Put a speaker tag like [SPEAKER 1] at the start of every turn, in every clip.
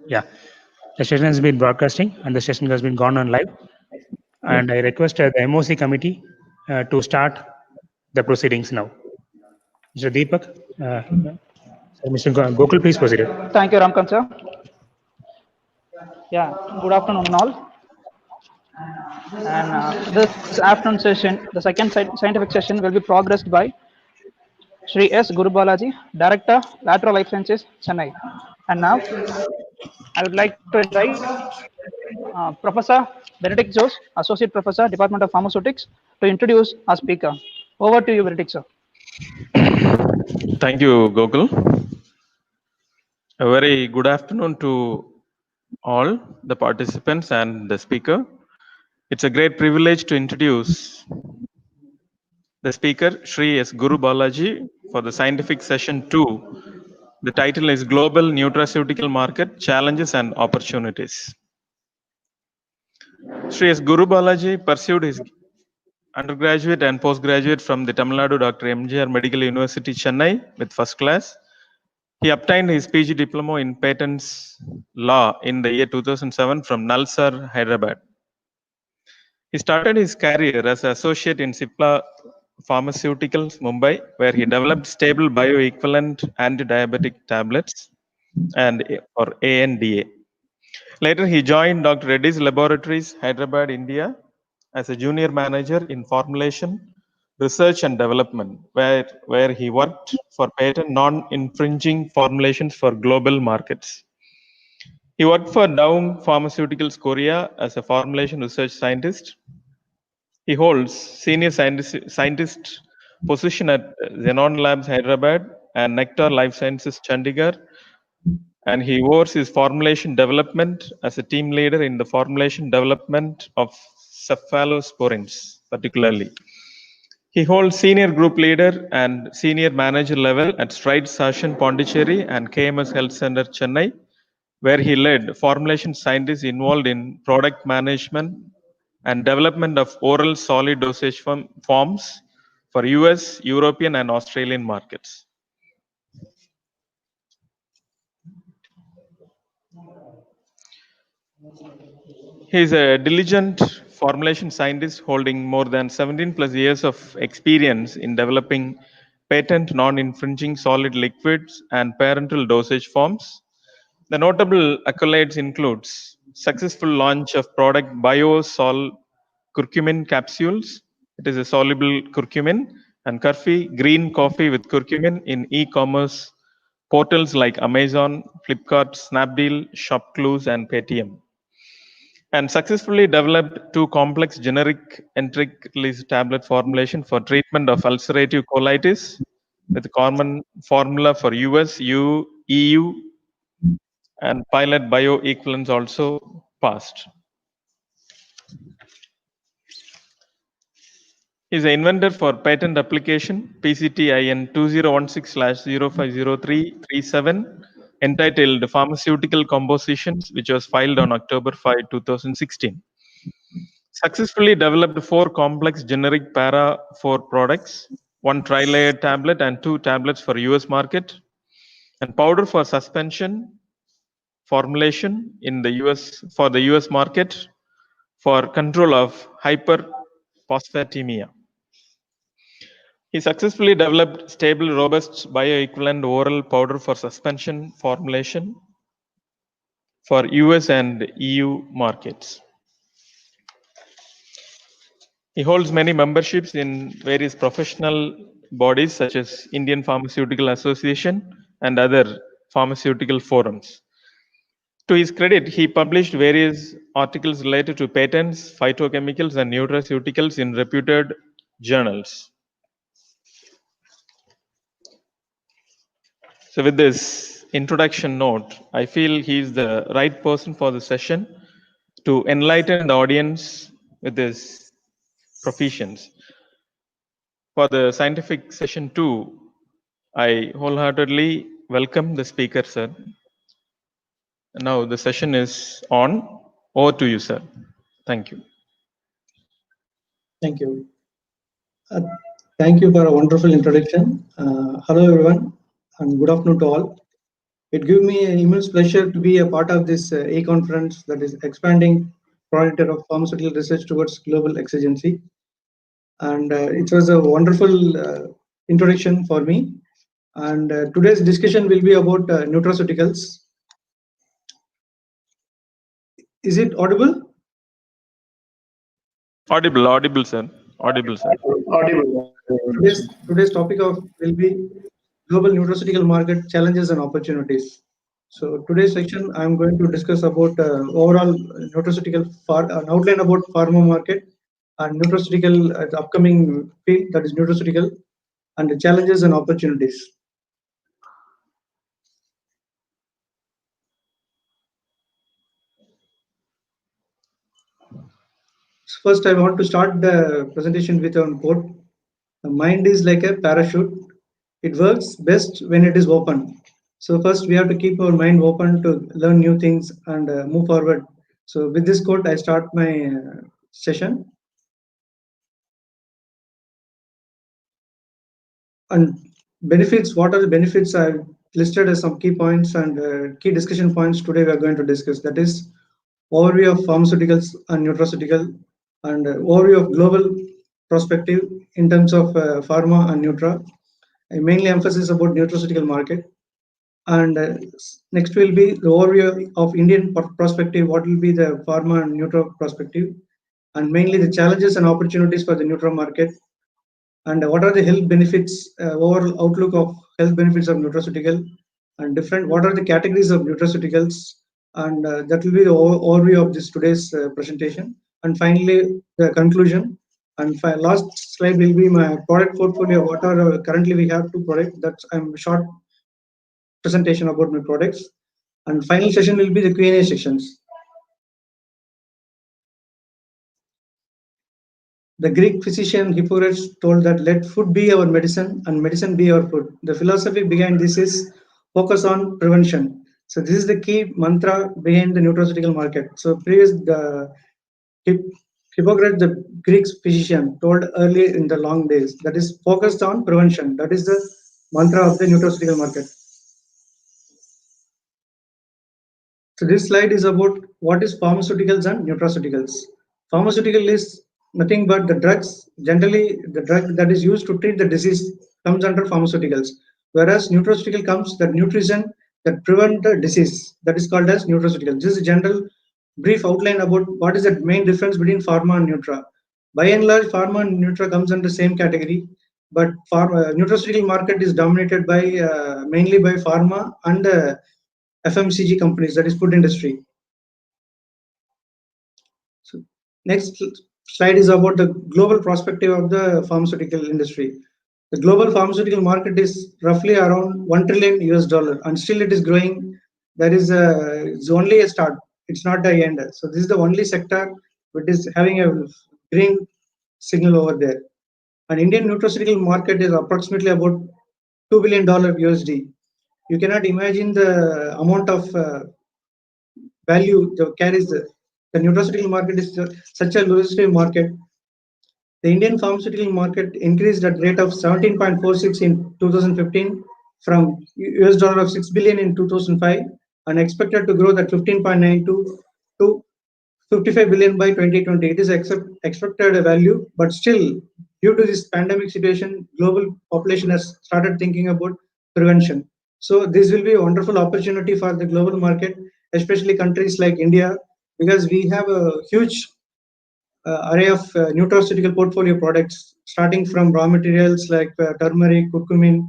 [SPEAKER 1] Yeah, the session has been broadcasting and the session has been gone on live. And I request the MOC committee to start the proceedings now. Mr. Deepak, Mr. Gokul, please proceed.
[SPEAKER 2] Thank you, Ramkant sir. Yeah, good afternoon all. And this afternoon session, the second scientific session will be progressed by Shri S Guru Balaji, Director, Lateral Life Sciences, Chennai. And now, I would like to invite Professor Benedict Jose, Associate Professor, Department of Pharmaceutics, to introduce our speaker. Over to you, Benedict sir.
[SPEAKER 3] Thank you, Gokul. A very good afternoon to all the participants and the speaker. It's a great privilege to introduce the speaker, Shri S Guru Balaji, for the scientific session 2. The title is Global Nutraceutical Market Challenges and Opportunities. Shri S Guru Balaji pursued his undergraduate and postgraduate from the Tamil Nadu Dr. MGR Medical University, Chennai with first class. He obtained his PG diploma in patents law in the year 2007 from Nalsar, Hyderabad. He started his career as an associate in Cipla Pharmaceuticals, Mumbai, where he developed stable bioequivalent anti-diabetic tablets or ANDA. Later, he joined Dr. Reddy's Laboratories, Hyderabad, India, as a junior manager in formulation, research and development, where he worked for patent non-infringing formulations for global markets. He worked for Dow Pharmaceuticals Korea as a formulation research scientist. He holds senior scientist position at Xenon Labs Hyderabad and Nectar Life Sciences Chandigarh, and he oversees formulation development as a team leader in the formulation development of cephalosporins, particularly. He holds senior group leader and senior manager level at Stride Sashan Pondicherry and KMS Health Center, Chennai, where he led formulation scientists involved in product management and development of oral solid dosage forms for US, European, and Australian markets. He is a diligent formulation scientist holding more than 17 plus years of experience in developing patent non-infringing solid liquids and parenteral dosage forms. The notable accolades includes successful launch of product BioSol curcumin capsules. It is a soluble curcumin, and Curfy green coffee with curcumin in e-commerce portals like Amazon, Flipkart, Snapdeal, ShopClues, and Paytm. And successfully developed 2 complex generic enteric release tablet formulation for treatment of ulcerative colitis with a common formula for US, EU, and pilot bioequivalence also passed. He is an inventor for patent application PCT-IN 2016/050337 entitled Pharmaceutical Compositions, which was filed on October 5, 2016. Successfully developed 4 complex generic para-4 products, 1 tri-layered tablet and 2 tablets for US market, and powder for suspension formulation in the for the US market for control of hyperphosphatemia. He successfully developed stable, robust bioequivalent oral powder for suspension formulation for US and EU markets. He holds many memberships in various professional bodies such as Indian Pharmaceutical Association and other pharmaceutical forums. To his credit, he published various articles related to patents, phytochemicals, and nutraceuticals in reputed journals. So with this introduction note, I feel he is the right person for the session to enlighten the audience with his proficiency. For the scientific session 2, I wholeheartedly welcome the speaker, sir. Now the session is on. Over to you, sir. Thank you.
[SPEAKER 4] Thank you. Thank you for a wonderful introduction. Hello, everyone, and good afternoon to all. It gives me an immense pleasure to be a part of this e-conference that is expanding frontier of pharmaceutical research towards global exigency. And it was a wonderful introduction for me. And today's discussion will be about nutraceuticals. Is it audible?
[SPEAKER 3] Audible, sir. Audible, sir.
[SPEAKER 4] Today's topic of will be global nutraceutical market challenges and opportunities. So today's section, I'm going to discuss about overall nutraceutical, an outline about pharma market and nutraceutical, the upcoming field that is nutraceutical, and the challenges and opportunities. First, I want to start the presentation with a quote. The mind is like a parachute. It works best when it is open. So first, we have to keep our mind open to learn new things and move forward. So with this quote, I start my session. And benefits, what are the benefits? I've listed as some key points and key discussion points today we are going to discuss. That is overview of pharmaceuticals and nutraceutical, and overview of global perspective in terms of pharma and nutra. I mainly emphasis about nutraceutical market. And next will be the overview of Indian perspective, what will be the pharma and nutra perspective, and mainly the challenges and opportunities for the nutra market, and what are the health benefits, overall outlook of health benefits of nutraceutical, and different, what are the categories of nutraceuticals, and that will be the overview of this today's presentation. And finally, the conclusion. And last slide will be my product portfolio. What are currently we have two products. That's I'm short presentation about my products. And final session will be the Q&A sections. The Greek physician Hippocrates told that let food be our medicine and medicine be our food. The philosophy behind this is focus on prevention. So this is the key mantra behind the nutraceutical market. So the Hippocrates, the Greek physician, told early in the long days that is focused on prevention. That is the mantra of the nutraceutical market. So this slide is about what is pharmaceuticals and nutraceuticals. Pharmaceutical is nothing but the drugs. Generally, the drug that is used to treat the disease comes under pharmaceuticals, whereas nutraceutical comes the nutrition that prevent the disease. That is called as nutraceutical. This is a general brief outline about what is the main difference between pharma and nutra. By and large, pharma and nutra comes under the same category, but nutraceutical market is dominated by mainly by pharma and FMCG companies, that is food industry. So next slide is about the global perspective of the pharmaceutical industry. The global pharmaceutical market is roughly around $1 trillion US, and still it is growing. There is it's only a start. It's not the end. So this is the only sector which is having a green signal over there. And Indian nutraceutical market is approximately about $2 billion USD. You cannot imagine the amount of value that carries the nutraceutical market is such a lucrative market. The Indian pharmaceutical market increased at rate of 17.46 in 2015 from US of 6 billion in 2005 and expected to grow at 15.92 to 55 billion by 2020. It is expected value, but still, due to this pandemic situation, global population has started thinking about prevention. So this will be a wonderful opportunity for the global market, especially countries like India, because we have a huge array of nutraceutical portfolio products, starting from raw materials like turmeric, curcumin,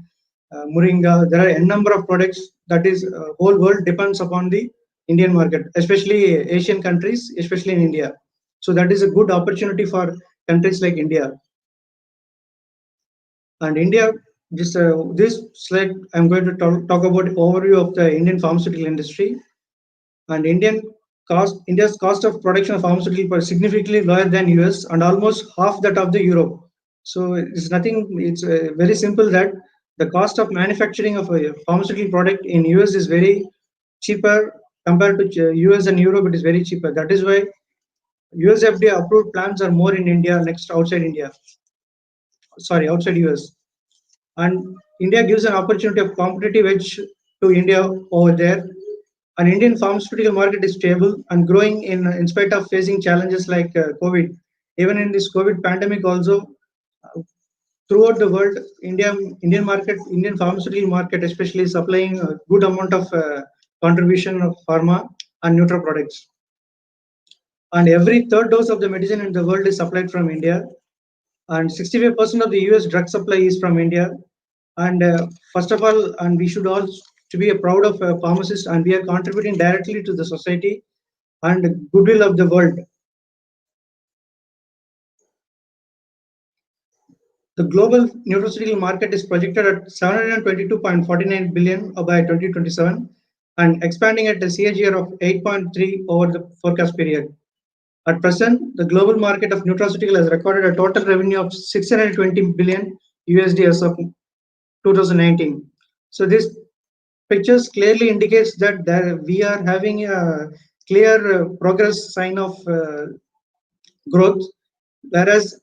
[SPEAKER 4] moringa. There are a number of products that is whole world depends upon the Indian market, especially Asian countries, especially in India. So that is a good opportunity for countries like India. And India, this slide, I'm going to talk about overview of the Indian pharmaceutical industry. And India's cost of production of pharmaceutical is significantly lower than US and almost half that of the Europe. So it's nothing. It's very simple that the cost of manufacturing of a pharmaceutical product in US is very cheaper compared to US and Europe. It is very cheaper. That is why US FDA approved plants are more in India next outside India. Sorry, outside US. And India gives an opportunity of competitive edge to to India over there. An Indian pharmaceutical market is stable and growing in spite of facing challenges like COVID. Even in this COVID pandemic, also throughout the world, Indian pharmaceutical market, especially supplying a good amount of contribution of pharma and neutral products. And every third dose of the medicine in the world is supplied from India. And 65% of the US drug supply is from India. And first of all, and we should all to be proud of pharmacists, and we are contributing directly to the society and goodwill of the world. The global nutraceutical market is projected at 722.49 billion by 2027 and expanding at a CAGR of 8.3 over the forecast period. At present, the global market of nutraceutical has recorded a total revenue of 620 billion USD as of 2019. So this pictures clearly indicates that we are having a clear progress sign of growth, whereas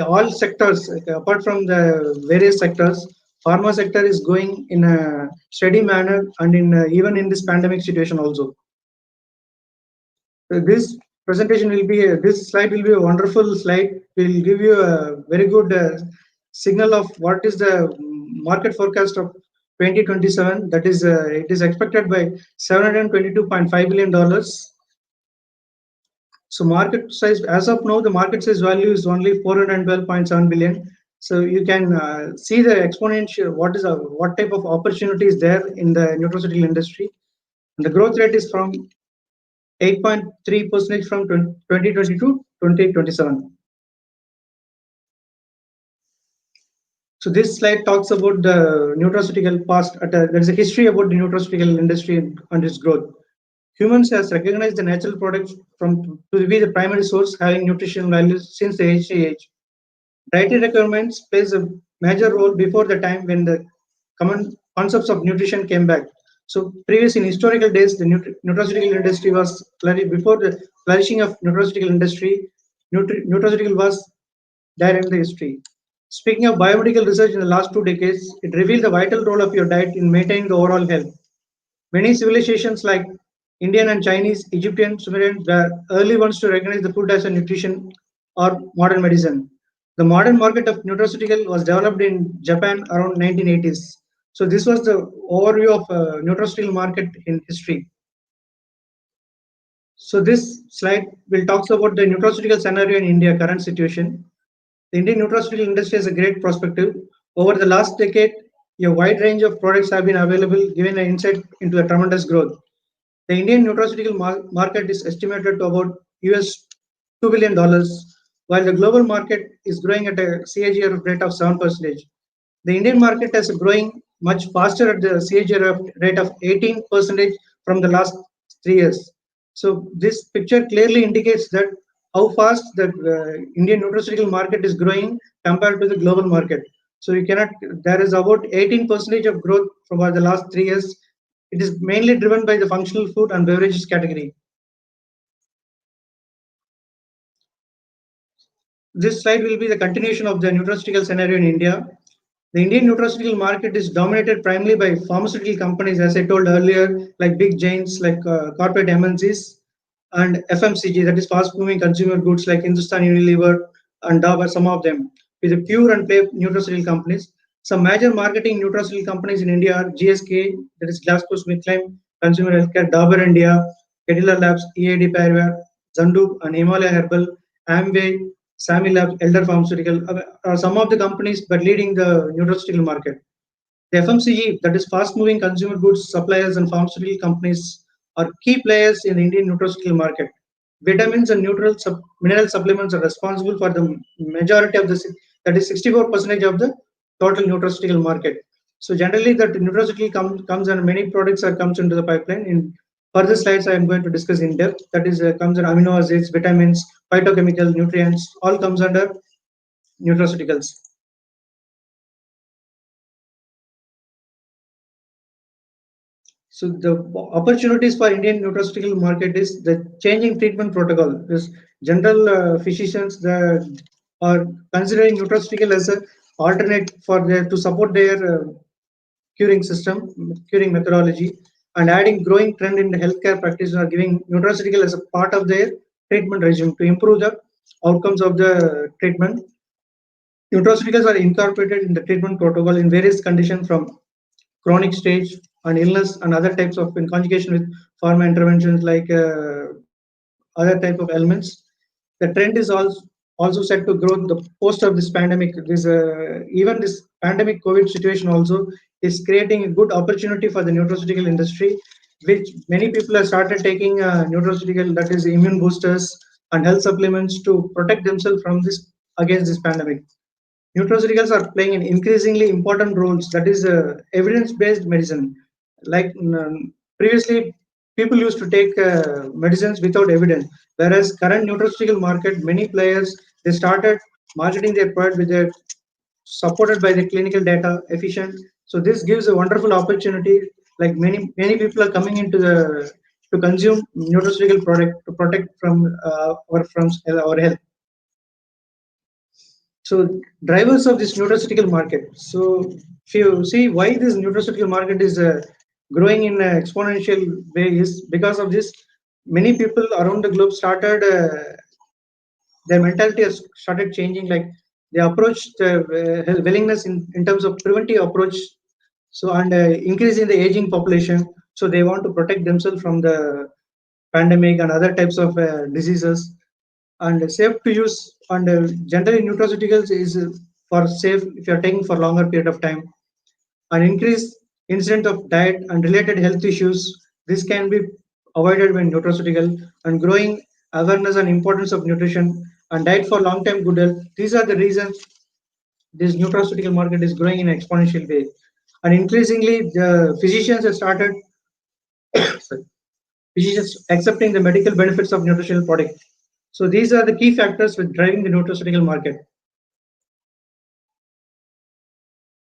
[SPEAKER 4] all sectors apart from the various sectors, pharma sector is going in a steady manner and in even in this pandemic situation also. This presentation will be this slide will be a wonderful slide. Will give you a very good signal of what is the market forecast of 2027. That is, it is expected by $722.5 billion. So market size as of now, the market size value is only 412.7 billion. So you can see the exponential. What type of opportunity is there in the nutraceutical industry? And the growth rate is from 8.3% from 2022 to 2027. So this slide talks about the nutraceutical past. There is a history about the nutraceutical industry and its growth. Humans has recognized the natural products to be the primary source having nutritional values since the ancient age. Dietary requirements plays a major role before the time when the common concepts of nutrition came back. So previous in historical days, the nutraceutical industry was before the flourishing of nutraceutical industry. Nutraceutical was there in the history. Speaking of biomedical research in the last 2 decades, it revealed the vital role of your diet in maintaining the overall health. Many civilizations like Indian and Chinese, Egyptian, Sumerian were early ones to recognize the food as a nutrition or modern medicine. The modern market of nutraceutical was developed in Japan around 1980s. So this was the overview of nutraceutical market in history. So this slide will talk about the nutraceutical scenario in India current situation. The Indian nutraceutical industry has a great perspective. Over the last decade, a wide range of products have been available, giving an insight into a tremendous growth. The Indian nutraceutical market is estimated to about US $2 billion, while the global market is growing at a CAGR rate of 7%. The Indian market is growing much faster at the CAGR rate of 18% from the last 3 years. So this picture clearly indicates that how fast the Indian nutraceutical market is growing compared to the global market. So you cannot. There is about 18% of growth from the last 3 years. It is mainly driven by the functional food and beverages category. This slide will be the continuation of the nutraceutical scenario in India. The Indian nutraceutical market is dominated primarily by pharmaceutical companies, as I told earlier, like big giants like corporate MNCs and FMCG, that is fast-moving consumer goods like Hindustan Unilever and Dabur, some of them, with the pure and play nutraceutical companies. Some major marketing nutraceutical companies in India are GSK, that is GlaxoSmithKline, Consumer Healthcare, Dabur India, Cadila Labs, EAD Paribas, Zandu, and Himalaya Herbal, Amway, Sami Labs, Elder Pharmaceutical are some of the companies but leading the nutraceutical market. The FMCG, that is fast-moving consumer goods suppliers and pharmaceutical companies, are key players in the Indian nutraceutical market. Vitamins and mineral supplements are responsible for the majority of that is 64% of the total nutraceutical market. So generally, that nutraceutical comes and many products comes into the pipeline. In further slides, I am going to discuss in depth. That is comes in amino acids, vitamins, phytochemical nutrients, all comes under nutraceuticals. So the opportunities for Indian nutraceutical market is the changing treatment protocol. This general physicians that are considering nutraceutical as an alternate for to support their curing system, curing methodology, and adding growing trend in the healthcare practice are giving nutraceutical as a part of their treatment regime to improve the outcomes of the treatment. Nutraceuticals are incorporated in the treatment protocol in various conditions from chronic stage and illness and other types of in conjugation with pharma interventions like other type of elements. The trend is also set to grow the post of this pandemic. This even this pandemic COVID situation also is creating a good opportunity for the nutraceutical industry, which many people have started taking nutraceutical, that is immune boosters and health supplements to protect themselves from this against this pandemic. Nutraceuticals are playing an increasingly important roles, that is evidence-based medicine. Like previously, people used to take medicines without evidence, whereas current nutraceutical market, many players they started marketing their product with their supported by the clinical data, efficient. So this gives a wonderful opportunity. Like many people are coming into the to consume nutraceutical product to protect from our health. So drivers of this nutraceutical market. So if you see why this nutraceutical market is growing in an exponential way is because of this. Many people around the globe started their mentality has started changing. Like they approach the willingness in terms of preventive approach. So and increasing the aging population. So they want to protect themselves from the pandemic and other types of diseases and safe to use, and generally nutraceuticals is for safe if you are taking for longer period of time, and increase incident of diet and related health issues. This can be avoided when nutraceutical, and growing awareness and importance of nutrition and diet for long term good health. These are the reasons this nutraceutical market is growing in an exponential way, and increasingly the physicians have started sorry, physicians accepting the medical benefits of nutritional product. So these are the key factors with driving the nutraceutical market.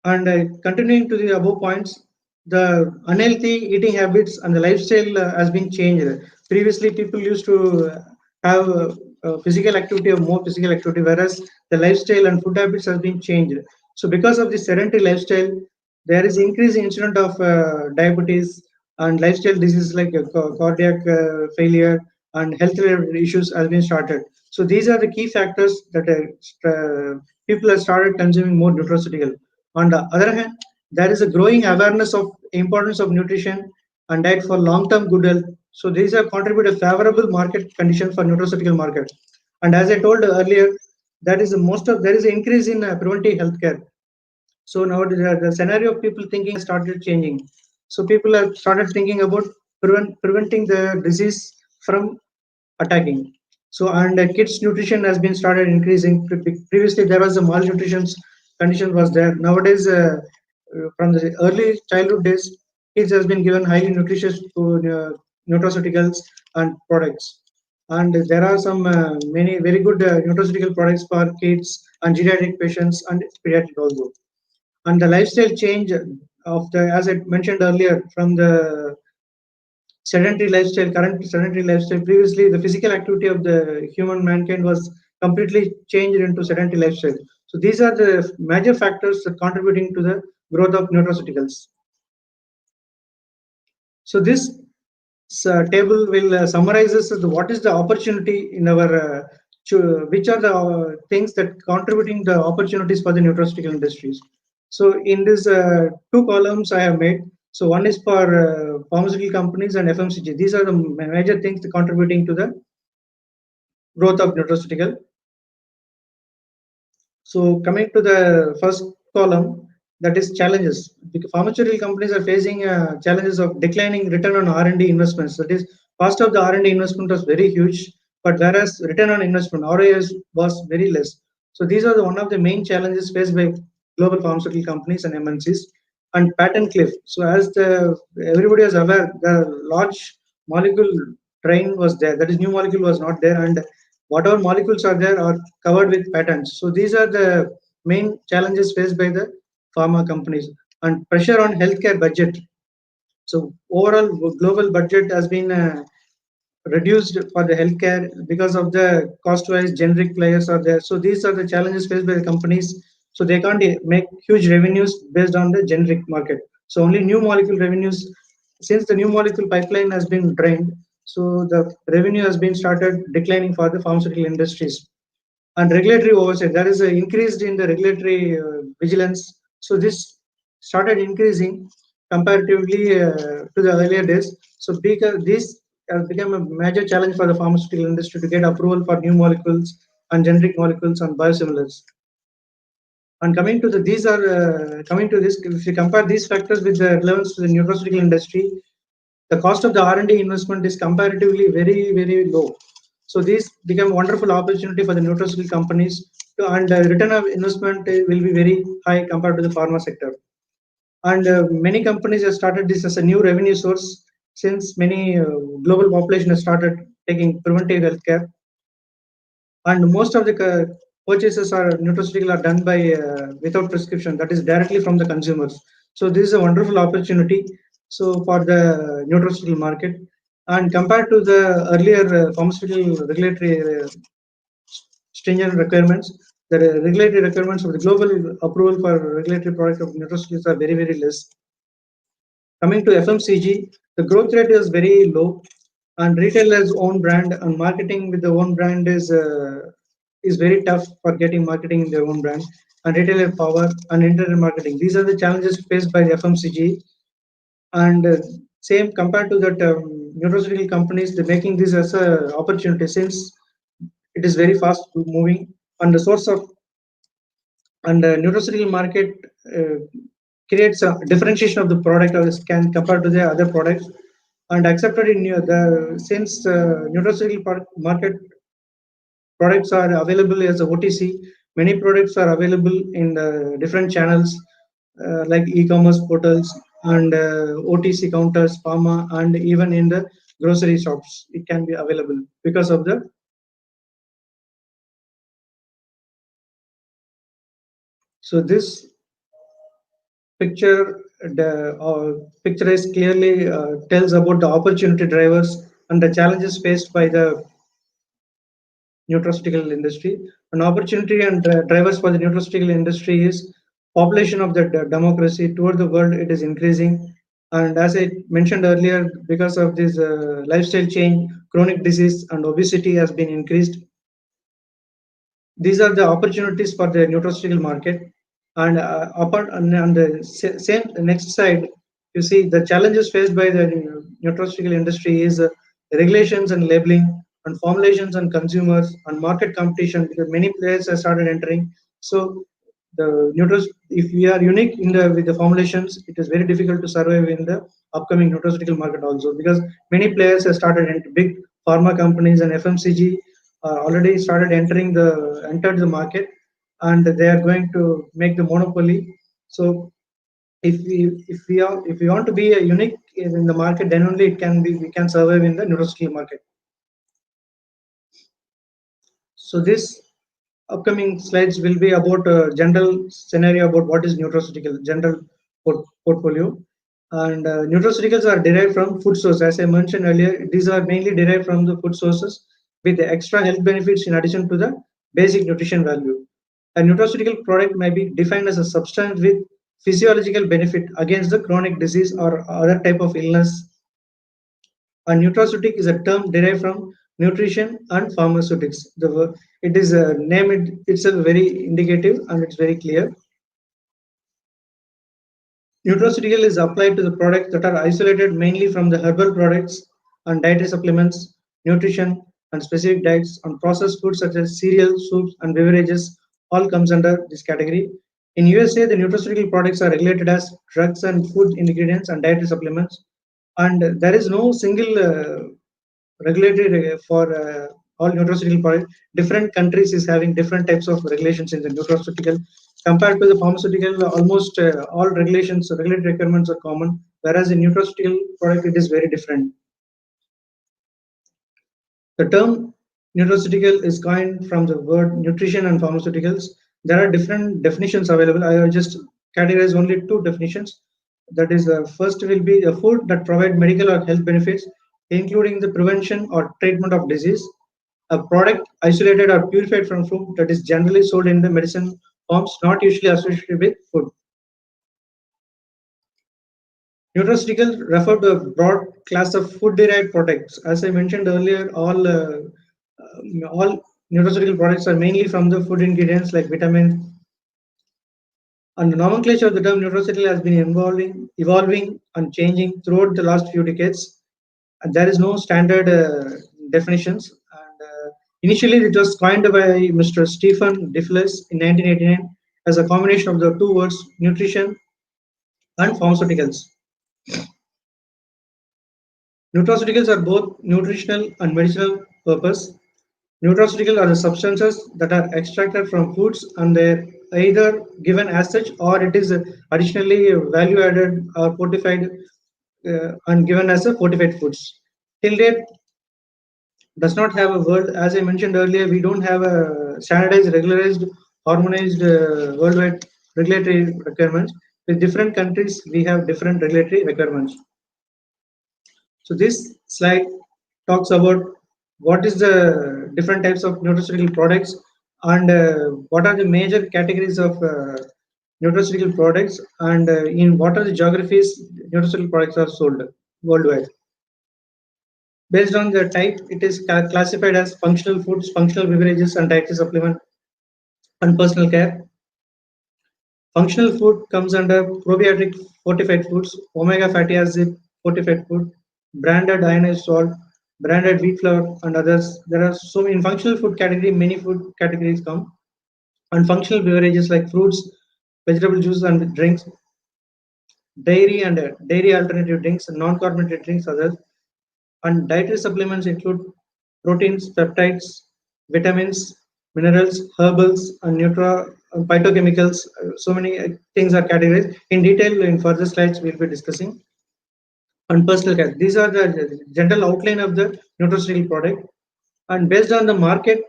[SPEAKER 4] And continuing to the above points, the unhealthy eating habits and the lifestyle has been changed. Previously, people used to have physical activity or more physical activity, whereas the lifestyle and food habits has been changed. So because of this sedentary lifestyle, there is increasing incident of diabetes and lifestyle diseases like cardiac failure and health related issues has been started. So these are the key factors that people have started consuming more nutraceutical. On the other hand, there is a growing awareness of importance of nutrition and diet for long-term good health. So these have contributed a favorable market condition for nutraceutical market. And as I told earlier, that is there is an increase in preventive healthcare. So now the scenario of people thinking started changing. So people have started thinking about preventing the disease from attacking. So and kids nutrition has been started increasing. Previously there was a malnutrition condition was there. Nowadays from the early childhood days, kids has been given highly nutritious nutraceuticals and products. And there are some many very good nutraceutical products for kids and geriatric patients and pediatric also. And the lifestyle change of the, as I mentioned earlier, from the sedentary lifestyle, current sedentary lifestyle. Previously, the physical activity of the human mankind was completely changed into sedentary lifestyle. So these are the major factors that contributing to the growth of nutraceuticals. So this table will summarizes what is the opportunity in our which are the things that contributing the opportunities for the nutraceutical industries. So in this two columns I have made. So one is for pharmaceutical companies and FMCG. These are the major things that contributing to the growth of nutraceutical. So coming to the first column, that is challenges. Because pharmaceutical companies are facing challenges of declining return on R&D investments. That is, cost of the R&D investment was very huge, but whereas return on investment (ROI) was very less. So these are one of the main challenges faced by global pharmaceutical companies and MNCs. And patent cliff. So as everybody is aware, the large molecule train was there. That is, new molecule was not there, and whatever molecules are there are covered with patents. So these are the main challenges faced by the pharma companies. And pressure on healthcare budget. So overall global budget has been reduced for the healthcare because of the cost-wise generic players are there. So these are the challenges faced by the companies. So they can't make huge revenues based on the generic market. So only new molecule revenues, since the new molecule pipeline has been drained, so the revenue has been started declining for the pharmaceutical industries. And regulatory oversight, there is an increase in the regulatory vigilance. So this started increasing comparatively to the earlier days. So because this has become a major challenge for the pharmaceutical industry to get approval for new molecules and generic molecules and biosimilars. And coming to the, these are coming to this, if you compare these factors with the relevance to the nutraceutical industry, the cost of the R&D investment is comparatively very low. So these become a wonderful opportunity for the nutraceutical companies to, and return of investment will be very high compared to the pharma sector. And many companies have started this as a new revenue source since many global population has started taking preventive healthcare. And most of the purchases are nutraceutical are done by without prescription, that is directly from the consumers. So this is a wonderful opportunity so for the nutraceutical market. And compared to the earlier pharmaceutical regulatory stringent requirements, the regulatory requirements of the global approval for regulatory product of nutraceuticals are very less. Coming to FMCG, the growth rate is very low, and retailers' own brand and marketing with the own brand is very tough for getting marketing in their own brand, and retailer power and internet marketing. These are the challenges faced by the FMCG. And same compared to that nutraceutical companies, they're making this as a opportunity since it is very fast moving, and the source of and the nutraceutical market uh, creates a differentiation of the product or can compared to the other products, and accepted in the since nutraceutical market products are available as a OTC. Many products are available in different channels like e-commerce portals and OTC counters, pharma, and even in the grocery shops. It can be available because of the. So this picture, the picture is clearly tells about the opportunity drivers and the challenges faced by the nutraceutical industry. An opportunity and drivers for the nutraceutical industry is population of the democracy toward the world. It is increasing, and as I mentioned earlier, because of this lifestyle change, chronic disease and obesity has been increased. These are the opportunities for the nutraceutical market. And on the same next side, you see the challenges faced by the nutraceutical industry is regulations and labeling and formulations and consumers and market competition, because many players have started entering. So the if we are unique in the with the formulations, it is very difficult to survive in the upcoming nutraceutical market also, because many players have started big pharma companies and FMCG already started entered the market, and they are going to make the monopoly. So if we want to be a unique in the market, then only it can be we can survive in the nutraceutical market. So this upcoming slides will be about a general scenario about what is nutraceutical, general portfolio. And nutraceuticals are derived from food sources. As I mentioned earlier, these are mainly derived from the food sources with the extra health benefits in addition to the basic nutrition value. A nutraceutical product may be defined as a substance with physiological benefit against the chronic disease or other type of illness. A nutraceutic is a term derived from nutrition and pharmaceutics. It is a name itself very indicative, and it's very clear. Nutraceutical is applied to the products that are isolated mainly from the herbal products and dietary supplements, nutrition and specific diets, and processed foods such as cereals, soups, and beverages all comes under this category. In USA, the nutraceutical products are regulated as drugs and food ingredients and dietary supplements, and there is no single regulatory for all nutraceutical products. Different countries is having different types of regulations in the nutraceutical. Compared to the pharmaceutical, almost all regulations, regulatory requirements are common, whereas in nutraceutical product it is very different. The term nutraceutical is coined from the word nutrition and pharmaceuticals. There are different definitions available. I will just categorize only two definitions. That is, first will be a food that provide medical or health benefits, including the prevention or treatment of disease. A product isolated or purified from food that is generally sold in the medicine forms, not usually associated with food. Nutraceuticals refer to a broad class of food-derived products. As I mentioned earlier, all nutraceutical products are mainly from the food ingredients like vitamins. And the nomenclature of the term nutraceutical has been evolving and changing throughout the last few decades. And there is no standard definitions. And initially, it was coined by Mr. Stephen Diffles in 1989 as a combination of the two words nutrition and pharmaceuticals. Nutraceuticals are both nutritional and medicinal purpose. Nutraceuticals are the substances that are extracted from foods and they're either given as such or it is additionally value added or fortified and given as a fortified foods. Till date, does not have a word. As I mentioned earlier, we don't have a standardized, regularized, harmonized worldwide regulatory requirements. With different countries, we have different regulatory requirements. So this slide talks about what is the different types of nutraceutical products and what are the major categories of nutraceutical products and in what are the geographies nutraceutical products are sold worldwide. Based on the type, it is classified as functional foods, functional beverages, and dietary supplement and personal care. Functional food comes under probiotic fortified foods, omega fatty acid fortified food, branded ionized salt, branded wheat flour, and others. There are so many in functional food category, many food categories come, and functional beverages like fruits, vegetable juice, and drinks, dairy and dairy alternative drinks, non-carbonated drinks, others. And dietary supplements include proteins, peptides, vitamins, minerals, herbals, and phytochemicals. So many things are categorized. In detail, in further slides, we'll be discussing. And personal care. These are the general outline of the nutraceutical product. And based on the market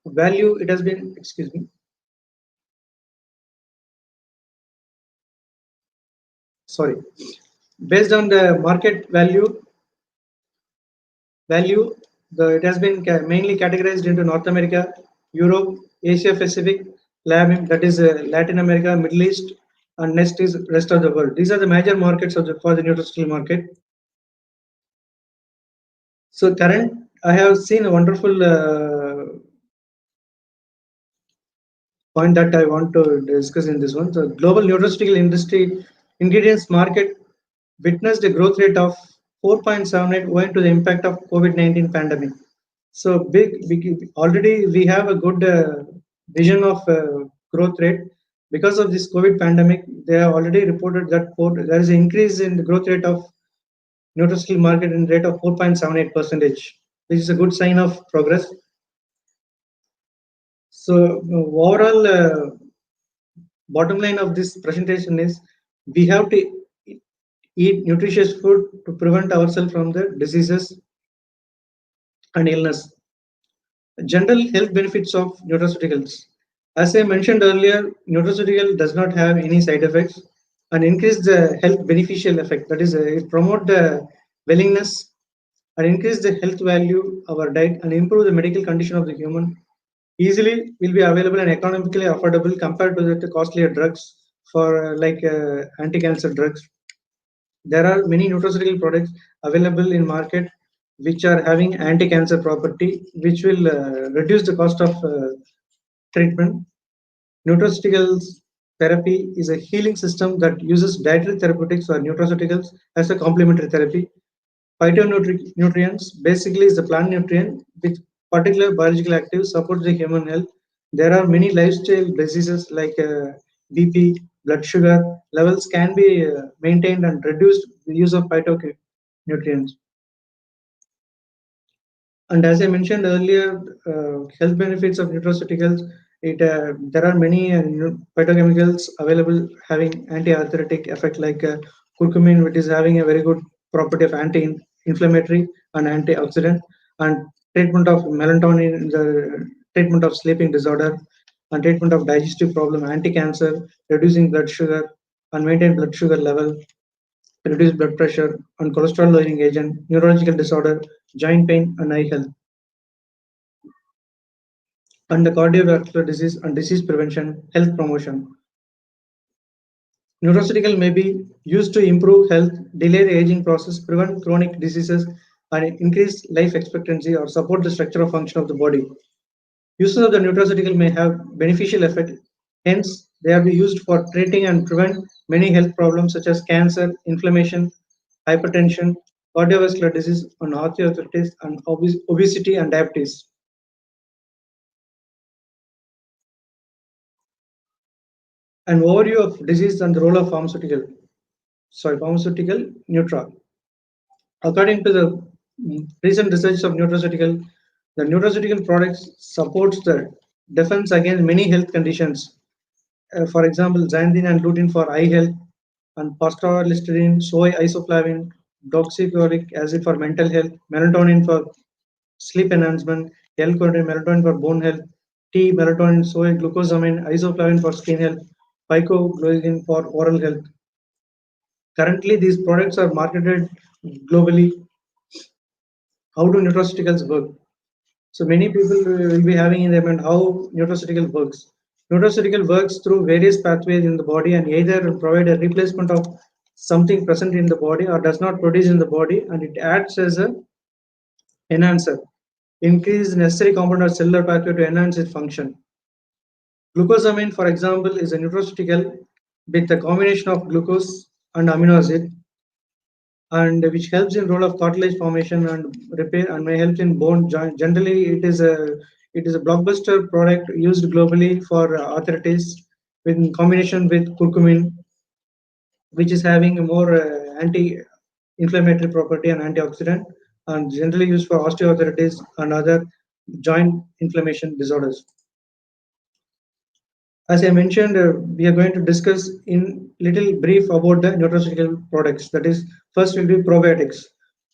[SPEAKER 4] value, it has been, excuse me. Sorry. Based on the market value, it has been mainly categorized into North America, Europe, Asia Pacific, that is Latin America, Middle East, and next is rest of the world. These are the major markets for the nutraceutical market. So I have seen a wonderful point that I want to discuss in this one. The global nutraceutical industry ingredients market witnessed a growth rate of 4.78 owing to the impact of COVID-19 pandemic. So already we have a good vision of growth rate. Because of this COVID pandemic, they have already reported that there is an increase in the growth rate of nutraceutical market in rate of 4.78%, which is a good sign of progress. So overall, bottom line of this presentation is we have to eat nutritious food to prevent ourselves from the diseases and illness. General health benefits of nutraceuticals. As I mentioned earlier, nutraceutical does not have any side effects and increase the health beneficial effect. That is, it promote the willingness and increase the health value of our diet and improve the medical condition of the human. Easily will be available and economically affordable compared to the costlier drugs for anti-cancer drugs. There are many nutraceutical products available in market which are having anti-cancer property, which will reduce the cost of treatment. Nutraceuticals therapy is a healing system that uses dietary therapeutics or nutraceuticals as a complementary therapy. Phyto Nutrients basically is the plant nutrient with particular biological actives supports the human health. There are many lifestyle diseases like BP, blood sugar levels can be maintained and reduced with the use of phytonutrients. And as I mentioned earlier, health benefits of nutraceuticals, there are many phytochemicals available having anti-arthritic effect like curcumin, which is having a very good property of anti-inflammatory and antioxidant, and treatment of melatonin, the treatment of sleeping disorder, and treatment of digestive problem, anti-cancer, reducing blood sugar, and maintain blood sugar level, reduce blood pressure, and cholesterol lowering agent, neurological disorder, joint pain, and eye health, and the cardiovascular disease and disease prevention, health promotion. Nutraceutical may be used to improve health, delay the aging process, prevent chronic diseases, and increase life expectancy or support the structural function of the body. Uses of the nutraceutical may have beneficial effect. Hence, they are used for treating and prevent many health problems such as cancer, inflammation, hypertension, cardiovascular disease, and osteoarthritis, and obesity and diabetes. An overview of disease and the role of pharmaceutical nutra. According to the recent research of nutraceutical, the nutraceutical products supports the defense against many health conditions. For example, xanthine and lutein for eye health, and pastoralisterine, soy isoflavin, doxychloric acid for mental health, melatonin for sleep enhancement, L-carnitine melatonin for bone health, T melatonin, soy glucosamine, isoflavin for skin health, phycoglycin for oral health. Currently, these products are marketed globally. How do nutraceuticals work? So many people will be having in their mind how nutraceutical works. Nutraceutical works through various pathways in the body and either provide a replacement of something present in the body or does not produce in the body, and it acts as a enhancer. Increase necessary component of cellular pathway to enhance its function. Glucosamine, for example, is a nutraceutical with a combination of glucose and amino acid, and which helps in role of cartilage formation and repair and may help in bone joint. Generally, it is a blockbuster product used globally for arthritis in combination with curcumin, which is having a more anti-inflammatory property and antioxidant, and generally used for osteoarthritis and other joint inflammation disorders. As I mentioned, we are going to discuss in little brief about the nutraceutical products. That is, first will be probiotics.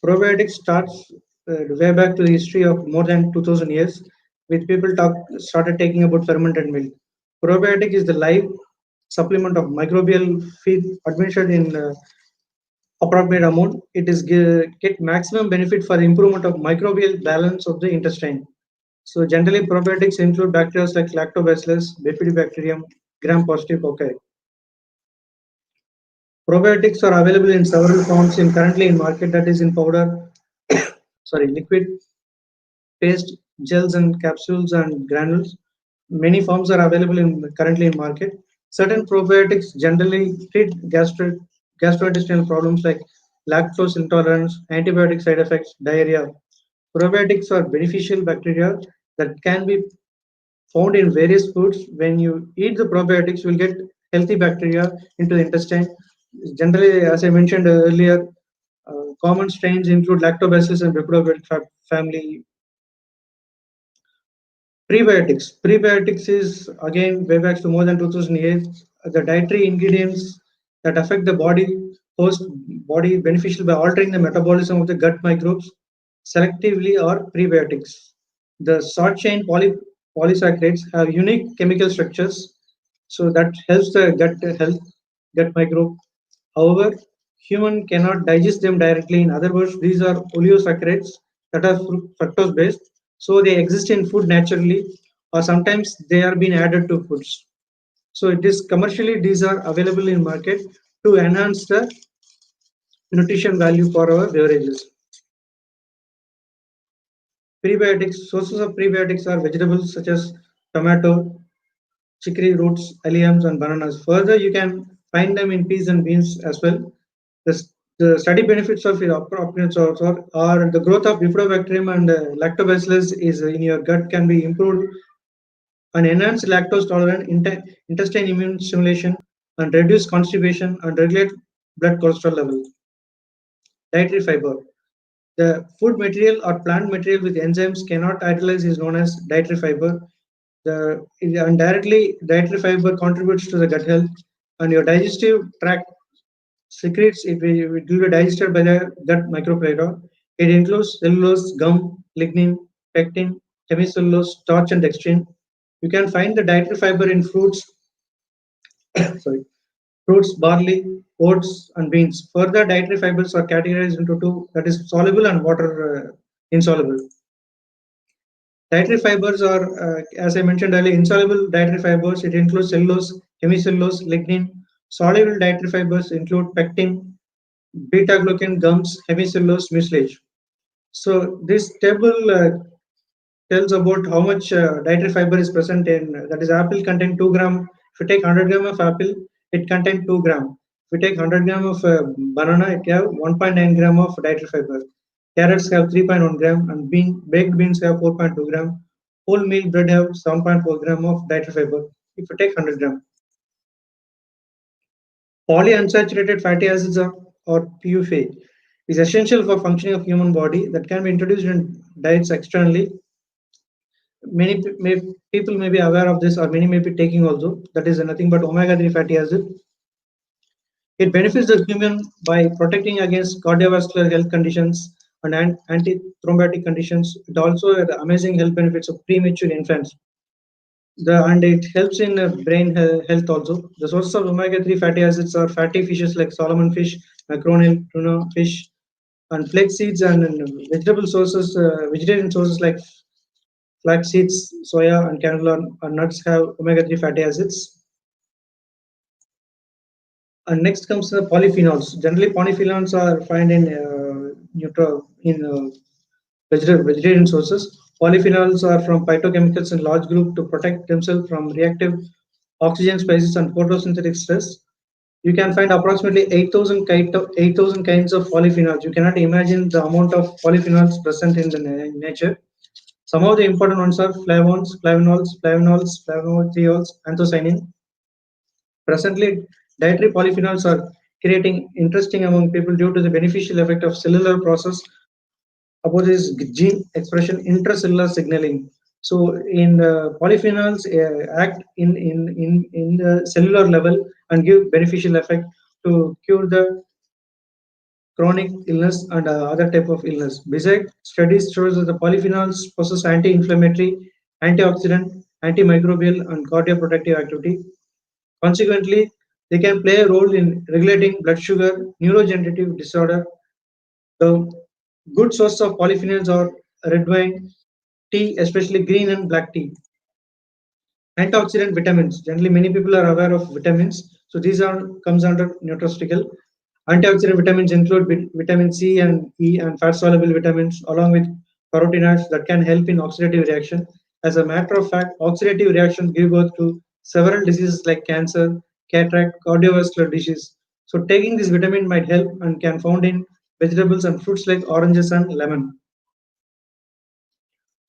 [SPEAKER 4] Probiotics starts way back to the history of more than 2000 years, with people started talking about fermented milk. Probiotic is the live supplement of microbial feed administered in appropriate amount. It is get maximum benefit for the improvement of microbial balance of the intestine. So generally, probiotics include bacteria like lactobacillus, bifidobacterium, gram-positive cocci. Probiotics are available in several forms currently in market, that is in powder, liquid, paste, gels and capsules and granules. Many forms are available currently in market. Certain probiotics generally treat gastrointestinal problems like lactose intolerance, antibiotic side effects, diarrhea. Probiotics are beneficial bacteria that can be found in various foods. When you eat the probiotics, you will get healthy bacteria into the intestine. Generally, as I mentioned earlier, common strains include lactobacillus and bifidobacterium family. Prebiotics. Prebiotics is again way back to more than 2000 years. The dietary ingredients that affect the body beneficial by altering the metabolism of the gut microbes selectively are prebiotics. The short chain polysaccharides have unique chemical structures, so that helps the gut microbe. However, human cannot digest them directly. In other words, these are oligosaccharides that are fructose based, so they exist in food naturally, or sometimes they are being added to foods. So it is commercially these are available in market to enhance the nutrition value for our beverages. Prebiotics. Sources of prebiotics are vegetables such as tomato, chicory roots, alliums, and bananas. Further, you can find them in peas and beans as well. The study benefits of are the growth of bifidobacterium and lactobacillus is in your gut can be improved, and enhance lactose tolerant intestine immune stimulation, and reduce constipation and regulate blood cholesterol level. Dietary fiber. The food material or plant material with enzymes cannot hydrolyze is known as dietary fiber. And directly, dietary fiber contributes to the gut health, and your digestive tract secretes it will be digested by the gut microbiota. It includes cellulose, gum, lignin, pectin, hemicellulose, starch, and dextrin. You can find the dietary fiber in fruits, fruits, barley, oats, and beans. Further, dietary fibers are categorized into two, that is soluble and water insoluble. Dietary fibers are, as I mentioned earlier, insoluble dietary fibers. It includes cellulose, hemicellulose, lignin, Soluble dietary fibers include pectin, beta-glucan, gums, hemicellulose, mucilage. So this table tells about how much dietary fiber is present in, that is, apple contain 2 gram. If you take 100 gram of apple, it contains 2 gram. If you take 100 gram of banana, it have 1.9 gram of dietary fiber. Carrots have 3.1 gram, and baked beans have 4.2 gram. Wholemeal bread have 7.4 gram of dietary fiber if you take 100 gram. Polyunsaturated fatty acids, or PUFA, is essential for functioning of human body that can be introduced in diets externally. People may be aware of this, or many may be taking also. That is nothing but omega-3 fatty acid. It benefits the human by protecting against cardiovascular health conditions and anti-thrombotic conditions. It also has amazing health benefits of premature infants. And it helps in brain health also. The sources of omega-3 fatty acids are fatty fishes like salmon fish, mackerel, tuna fish, and flax seeds, and vegetable sources, vegetarian sources like flax seeds, soya, and canola and nuts have omega-3 fatty acids. And next comes the polyphenols. Generally, polyphenols are found in vegetarian sources. Polyphenols are from phytochemicals in large group to protect themselves from reactive oxygen species and photosynthetic stress. You can find approximately 8,000 kinds of polyphenols. You cannot imagine the amount of polyphenols present in the nature. Some of the important ones are flavonols, flavonothiols, anthocyanin. Presently, dietary polyphenols are creating interesting among people due to the beneficial effect of cellular process about this gene expression intracellular signaling. So, in polyphenols act in the cellular level and give beneficial effect to cure the chronic illness and other type of illness. Besides, studies shows that the polyphenols possess anti-inflammatory, antioxidant, antimicrobial, and cardioprotective activity. Consequently, they can play a role in regulating blood sugar, neurodegenerative disorder. The good sources of polyphenols are red wine, tea, especially green and black tea. Antioxidant vitamins. Generally, many people are aware of vitamins. So these are comes under nutraceutical. Antioxidant vitamins include vitamin C and E and fat-soluble vitamins, along with carotenoids that can help in oxidative reaction. As a matter of fact, oxidative reactions give birth to several diseases like cancer, cataract, cardiovascular disease. So taking this vitamin might help and can found in vegetables and fruits like oranges and lemon.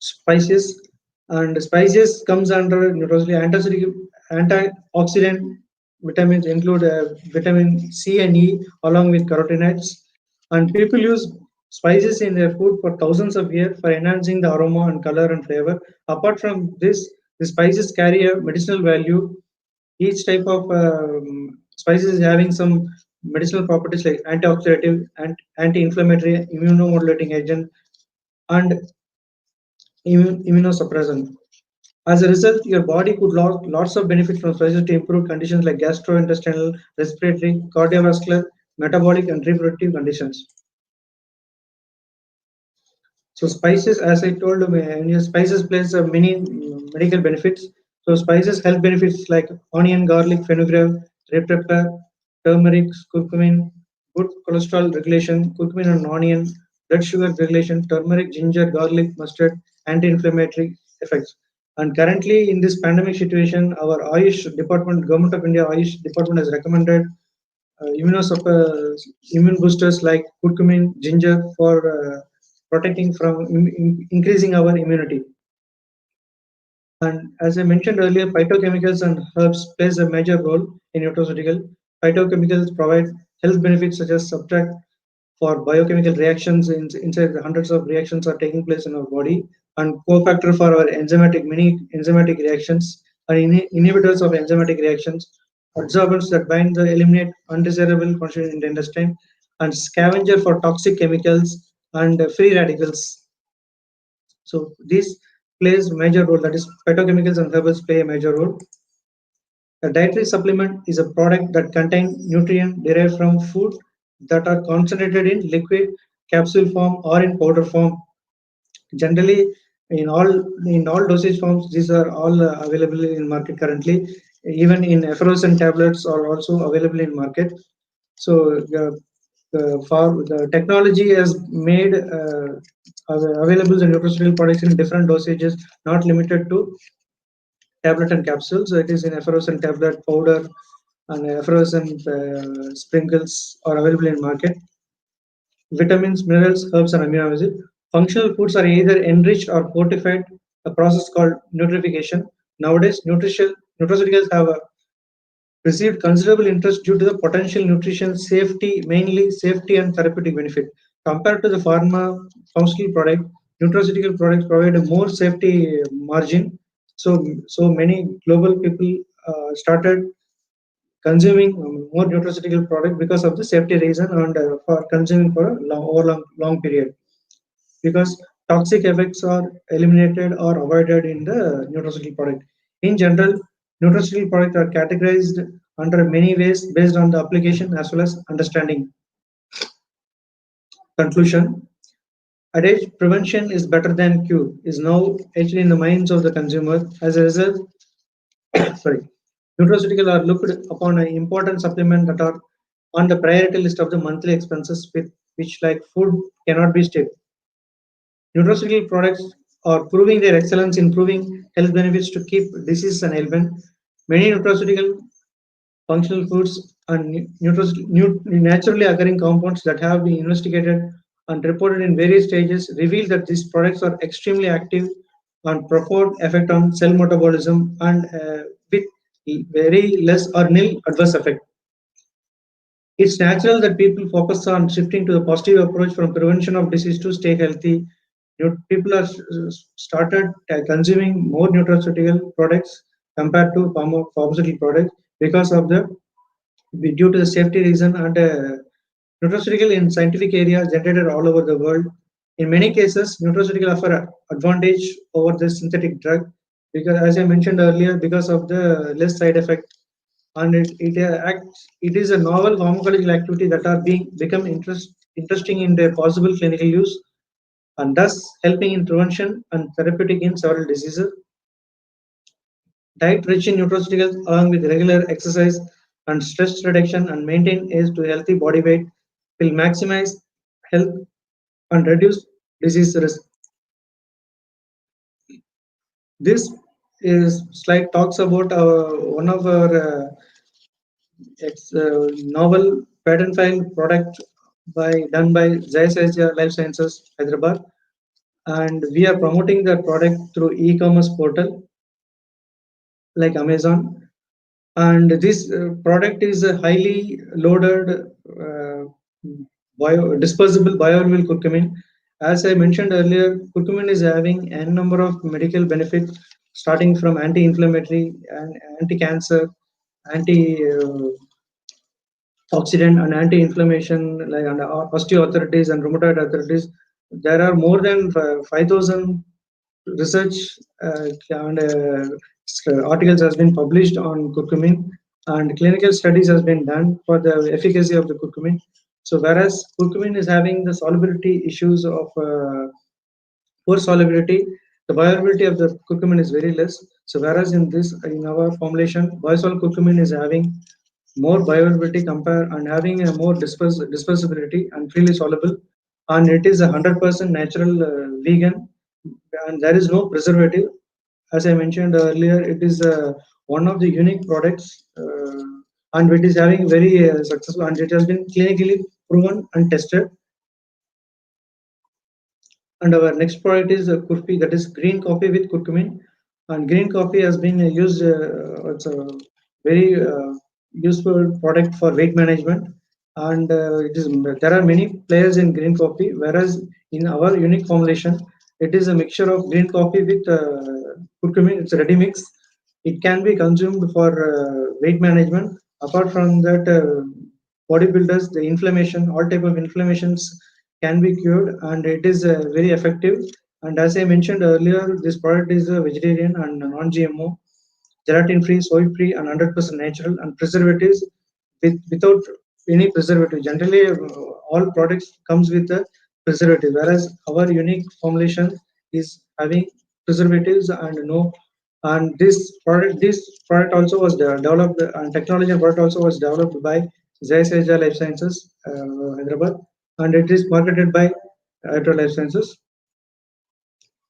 [SPEAKER 4] Spices, and spices comes under nutraceutical. Antioxidant vitamins include vitamin C and E along with carotenoids, and people use spices in their food for thousands of years for enhancing the aroma and color and flavor. Apart from this, the spices carry a medicinal value. Each type of spices is having some medicinal properties like antioxidative and anti-inflammatory, immunomodulating agent, and immunosuppressant. As a result, your body could lots of benefits from spices to improve conditions like gastrointestinal, respiratory, cardiovascular, metabolic, and reproductive conditions. So spices, as I told you, spices plays many medical benefits. So spices health benefits like onion, garlic, fenugreek, red pepper, turmeric, curcumin, good cholesterol regulation, curcumin and onion, blood sugar regulation, turmeric, ginger, garlic, mustard, anti-inflammatory effects. And currently in this pandemic situation, our Ayush department, Government of India Ayush department has recommended immune boosters like curcumin, ginger for protecting from increasing our immunity. And as I mentioned earlier, phytochemicals and herbs plays a major role in nutraceutical. Phytochemicals provide health benefits such as subtract for biochemical reactions. Inside the hundreds of reactions are taking place in our body, and cofactor for our many enzymatic reactions, and inhibitors of enzymatic reactions, absorbers that bind the eliminate undesirable constituents in the intestine, and scavenger for toxic chemicals and free radicals. So this plays major role. That is, phytochemicals and herbals play a major role. A dietary supplement is a product that contains nutrients derived from food that are concentrated in liquid, capsule form, or in powder form. Generally, in all dosage forms, these are all available in market currently. even in effervescent tablets are also available in market. So the technology has made available the nutraceutical products in different dosages, not limited to tablet and capsules. It is in effervescent tablet, powder, and effervescent sprinkles are available in market. Vitamins, minerals, herbs, and amino acids. Functional foods are either enriched or fortified, a process called nutrification. Nowadays, nutraceuticals have received considerable interest due to the potential nutrition safety, mainly safety and therapeutic benefit. Compared to the pharmaceutical product, nutraceutical products provide a more safety margin. So many global people started consuming more nutraceutical product because of the safety reason and for consuming for a long period, because toxic effects are eliminated or avoided in the nutraceutical product. In general, nutraceutical products are categorized under many ways based on the application as well as understanding. Conclusion: adage prevention is better than cure is now etched in the minds of the consumer. As a result, sorry, nutraceutical are looked upon an important supplement that are on the priority list of the monthly expenses, with which like food cannot be skipped. Nutraceutical products are proving their excellence in proving health benefits to keep disease and ailment. Many nutraceutical functional foods and naturally occurring compounds that have been investigated and reported in various stages reveal that these products are extremely active and profound effect on cell metabolism and with very less or nil adverse effect. It's natural that people focus on shifting to the positive approach from prevention of disease to stay healthy. People are started consuming more nutraceutical products compared to pharmaceutical products because of the due to the safety reason and nutraceutical in scientific area generated all over the world. In many cases, nutraceutical offer advantage over the synthetic drug because, as I mentioned earlier, because of the less side effect, and it is a novel pharmacological activity that are being become interesting in their possible clinical use and thus helping in prevention and therapeutic in several diseases. Diet rich in nutraceuticals along with regular exercise and stress reduction and maintain age to healthy body weight will maximize health and reduce disease risk. This is slide talks about one of our novel patent file product done by Zayas Life Sciences Hyderabad, and we are promoting the product through e-commerce portal like Amazon. And this product is a highly loaded dispersible bioavailable curcumin. As I mentioned earlier, curcumin is having n number of medical benefits, starting from anti-inflammatory and anti-cancer, anti-oxidant and anti-inflammation, like and osteoarthritis and rheumatoid arthritis. There are more than 5,000 research and articles has been published on curcumin, and clinical studies has been done for the efficacy of the curcumin. So whereas curcumin is having the solubility issues of poor solubility, the bioavailability of the curcumin is very less. So whereas in our formulation, biosol curcumin is having more bioavailability compare and having a more dispersibility and freely soluble, and it is 100% natural vegan, and there is no preservative. As I mentioned earlier, it is one of the unique products, and it is having very successful, and it has been clinically proven and tested. And our next product is kurfi, that is green coffee with curcumin. And green coffee has been used. It's a very useful product for weight management, and there are many players in green coffee. Whereas in our unique formulation, it is a mixture of green coffee with curcumin. It's a ready mix. It can be consumed for weight management. Apart from that, bodybuilders, the inflammation, all type of inflammations can be cured, and it is very effective. And as I mentioned earlier, this product is vegetarian and non-GMO, gelatin-free, soy-free, and 100% natural, and preservatives without any preservative. Generally, all products comes with a preservative, whereas our unique formulation is having preservatives and no And this product also was developed, and technology and product also was developed by Zaiseja Life Sciences, Hyderabad, and it is marketed by Hydro Life Sciences.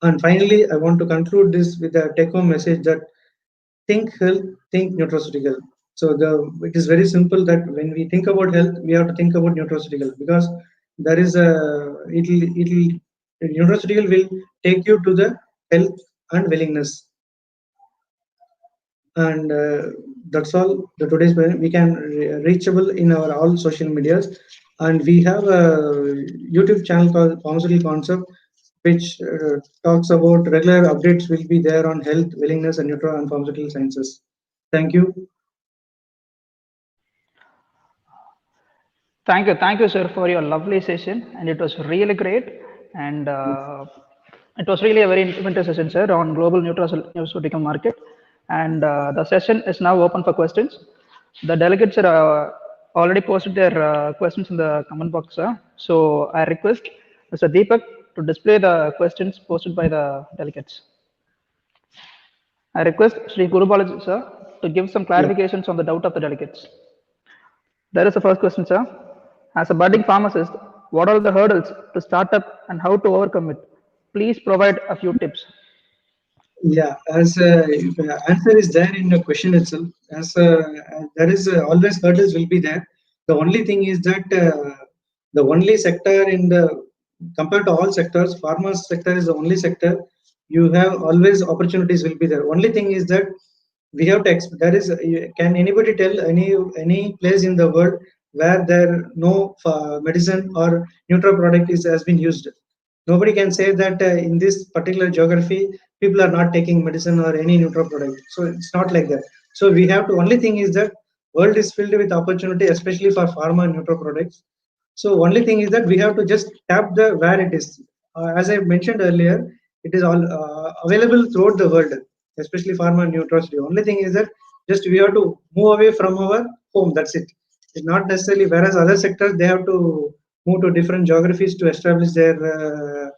[SPEAKER 4] And finally, I want to conclude this with a take-home message that think health, think nutraceutical. So it is very simple that when we think about health, we have to think about nutraceutical, because there is a it'll nutraceutical will take you to the health and willingness. And that's all the today's we can reachable in our all social medias, and we have a YouTube channel called Pharmaceutical Concept, which talks about regular updates will be there on health, willingness, and nutro and pharmaceutical sciences. Thank you.
[SPEAKER 2] Thank you, sir, for your lovely session, and it was really great. And it was really a very informative session, sir, on global nutraceutical market. And the session is now open for questions. The delegates are already posted their questions in the comment box, sir. So I request Mr. Deepak to display the questions posted by the delegates. I request Sri Guru Balaji, sir, to give some
[SPEAKER 4] Yeah.
[SPEAKER 2] clarifications on the doubt of the delegates. There is the first question, sir. As a budding pharmacist, what are the hurdles to start up and how to overcome it? Please provide a few tips.
[SPEAKER 4] Yeah, as if the answer is there in the question itself, as there is always hurdles will be there. The only thing is that the only sector in the compared to all sectors, pharma sector is the only sector you have always opportunities will be there. Only thing is that we have to there is can anybody tell any place in the world where there no medicine or neutral product is has been used? Nobody can say that in this particular geography people are not taking medicine or any neutral product. So it's not like that. So we have to only thing is that world is filled with opportunity, especially for pharma and neutral products. So only thing is that we have to just tap the where it is. As I mentioned earlier, it is all available throughout the world, especially pharma and nutraceuticals. Only thing is that just we have to move away from our home. That's it. It's not necessarily. Whereas other sectors they have to move to different geographies to establish their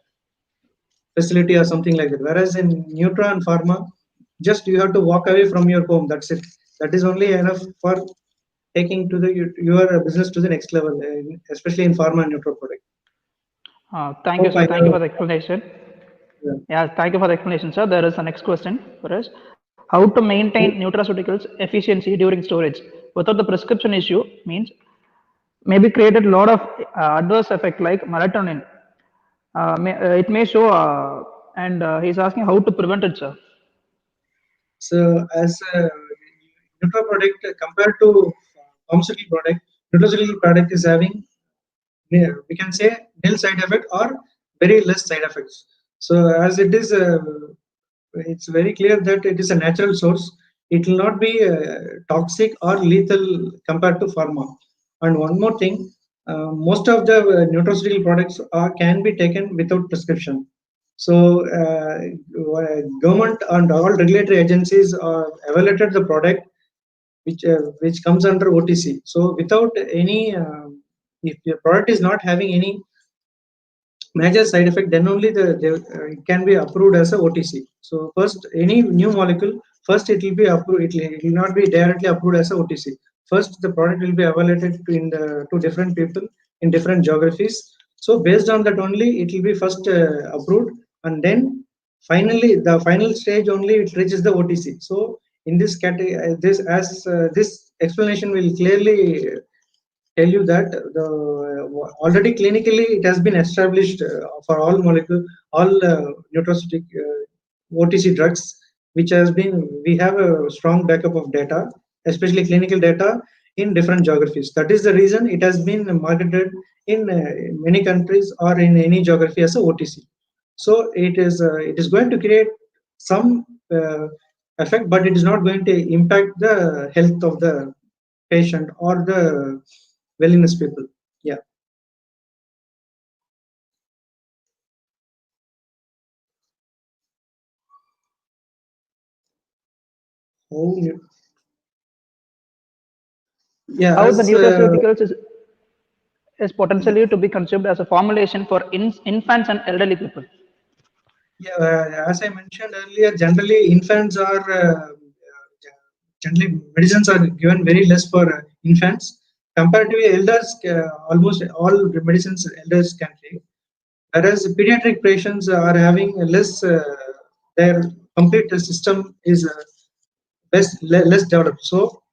[SPEAKER 4] facility or something like that. Whereas in Nutra and Pharma, just you have to walk away from your home. That's it. That is only enough for taking to the your business to the next level, especially in Pharma and Nutra product.
[SPEAKER 2] Thank you,
[SPEAKER 4] Hope I
[SPEAKER 2] sir. Thank you
[SPEAKER 4] have.
[SPEAKER 2] for the explanation.
[SPEAKER 4] Yeah.
[SPEAKER 2] Yeah, thank you for the explanation, sir. There is a next question for us. How to maintain nutraceuticals efficiency during storage without the prescription issue means maybe created a lot of adverse effect like melatonin. It may show, and he's asking how to prevent it, sir.
[SPEAKER 4] So as a Nutra product compared to pharmaceutical product, nutraceutical product is having we can say nil side effect or very less side effects. So as it is, it's very clear that it is a natural source. It will not be toxic or lethal compared to pharma. And one more thing, most of the nutraceutical products can be taken without prescription. So government and all regulatory agencies evaluated the product which comes under OTC. So without any, if your product is not having any major side effect, then only it can be approved as a OTC. So first, any new molecule, first it will be approved. It will not be directly approved as a OTC. First, the product will be evaluated to different people in different geographies. So based on that only, it will be first approved, and then finally, the final stage only it reaches the OTC. So in this category, this explanation will clearly tell you that the already clinically it has been established for all molecule, all nutraceutic OTC drugs, which has been we have a strong backup of data, especially clinical data in different geographies. That is the reason it has been marketed in many countries or in any geography as a OTC. So it is going to create some effect, but it is not going to impact the health of the patient or the wellness people. Yeah. Oh, yeah.
[SPEAKER 2] How the
[SPEAKER 4] As
[SPEAKER 2] nutraceuticals is potentially to be consumed as a formulation for infants and elderly people.
[SPEAKER 4] Yeah, as I mentioned earlier, generally infants are generally medicines are given very less for infants. Comparatively, elders almost all the medicines elders can take. Whereas pediatric patients are having less, their complete system is less developed. So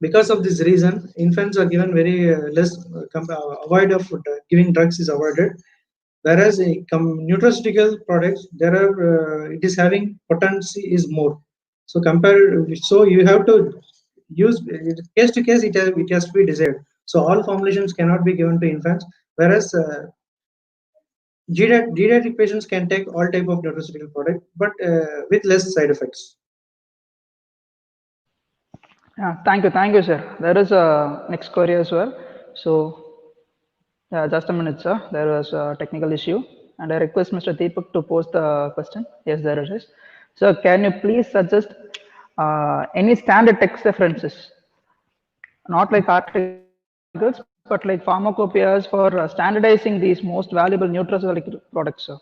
[SPEAKER 4] because of this reason, infants are given very less, avoid of giving drugs is avoided. Whereas nutraceutical products, there are it is having potency is more. So compare, so you have to use case to case. It has to be desired. So all formulations cannot be given to infants. Whereas geriatric patients can take all type of nutraceutical product, but with less side effects.
[SPEAKER 2] Yeah, thank you, sir. There is a next query as well. So, just a minute, sir. There was a technical issue, and I request Mr. Deepak to post the question. Yes, there it is. So, can you please suggest any standard text references, not like articles, but like pharmacopoeias for standardizing these most valuable nutraceutical products, sir?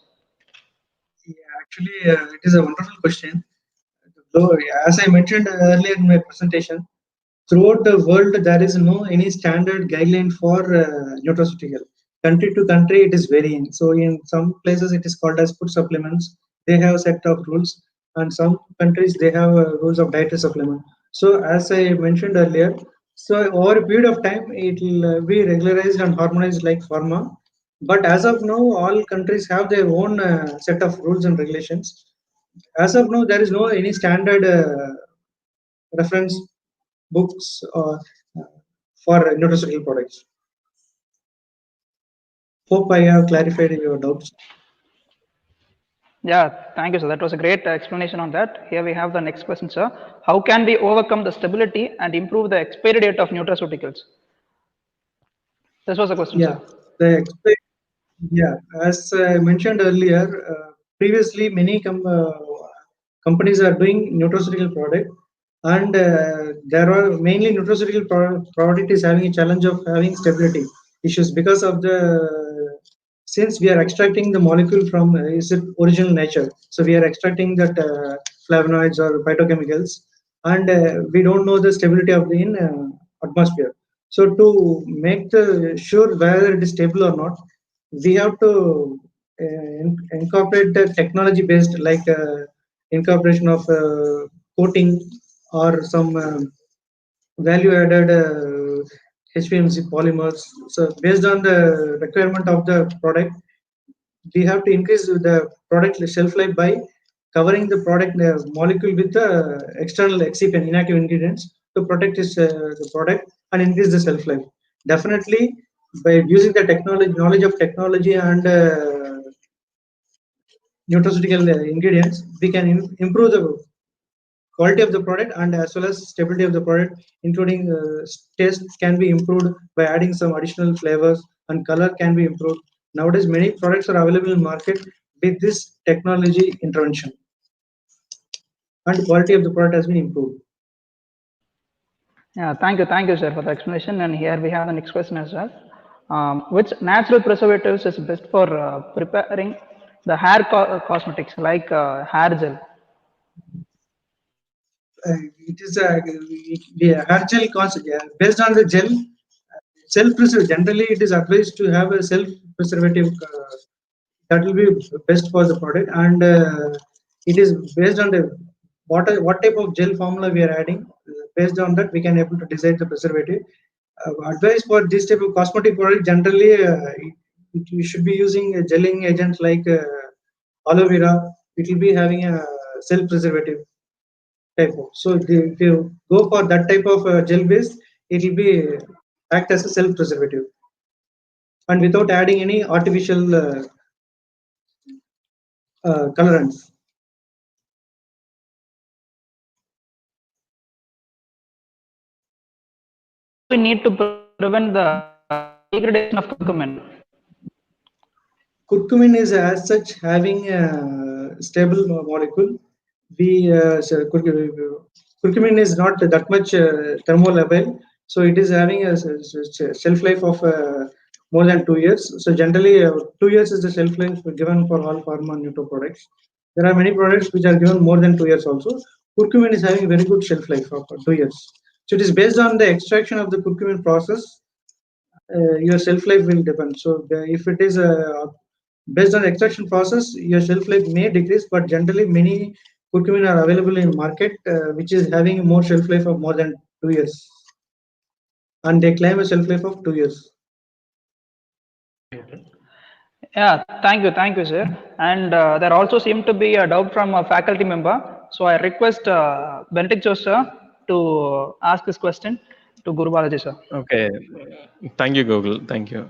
[SPEAKER 4] Yeah, actually, it is a wonderful question. So, as I mentioned earlier in my presentation, throughout the world there is no any standard guideline for nutraceutical. Country to country it is varying. So in some places it is called as food supplements. They have a set of rules, and some countries they have rules of dietary supplement. So as I mentioned earlier, so over a period of time it will be regularized and harmonized like pharma. But as of now, all countries have their own set of rules and regulations. As of now, there is no any standard reference books for nutraceutical products. Hope I have clarified your doubts.
[SPEAKER 2] Yeah, thank you, sir. That was a great explanation on that. Here we have the next question, sir. How can we overcome the stability and improve the expiry date of nutraceuticals? This was the question,
[SPEAKER 4] Yeah,
[SPEAKER 2] sir.
[SPEAKER 4] the yeah, as I mentioned earlier, previously many companies are doing nutraceutical product, and there are mainly nutraceutical product is having a challenge of having stability issues because of the since we are extracting the molecule from its original nature. So we are extracting that flavonoids or phytochemicals, and we don't know the stability of the in atmosphere. So to make the sure whether it is stable or not, we have to incorporate the technology based like incorporation of coating or some value added HPMC polymers. So based on the requirement of the product, we have to increase the product shelf life by covering the product molecule with the external excipient inactive ingredients to protect the product and increase the shelf life. Definitely, by using the technology, knowledge of technology and nutraceutical ingredients, we can improve the quality of the product and as well as stability of the product, including taste can be improved by adding some additional flavors, and color can be improved. Nowadays many products are available in market with this technology intervention, and quality of the product has been improved.
[SPEAKER 2] Yeah, thank you, sir, for the explanation. And here we have the next question as well. Which natural preservatives is best for preparing the hair cosmetics like hair gel?
[SPEAKER 4] It is the hair gel concept, yeah, based on the gel self preserve. Generally it is advised to have a self preservative that will be best for the product, and it is based on the what type of gel formula we are adding. Based on that we can able to decide the preservative. Advice for this type of cosmetic product, generally you should be using a gelling agent like aloe vera. It will be having a self preservative type of. So if you go for that type of gel base, it will be act as a self preservative and without adding any artificial colorants.
[SPEAKER 2] We need to prevent the degradation of curcumin.
[SPEAKER 4] Curcumin is as such having a stable molecule. Curcumin is not that much thermolabile, so it is having a shelf life of more than 2 years. So generally 2 years is the shelf life given for all pharma and neutro products. There are many products which are given more than 2 years also. Curcumin is having very good shelf life of 2 years. So it is based on the extraction of the curcumin process. Your shelf life will depend. So if it is based on extraction process, your shelf life may decrease, but generally many curcumin are available in market which is having more shelf life of more than 2 years, and they claim a shelf life of 2 years.
[SPEAKER 2] Yeah, thank you, sir. And there also seemed to be a doubt from a faculty member. So I request Benedict sir to ask this question to Guru Balaji, sir.
[SPEAKER 3] Okay. Thank you, Google. Thank you.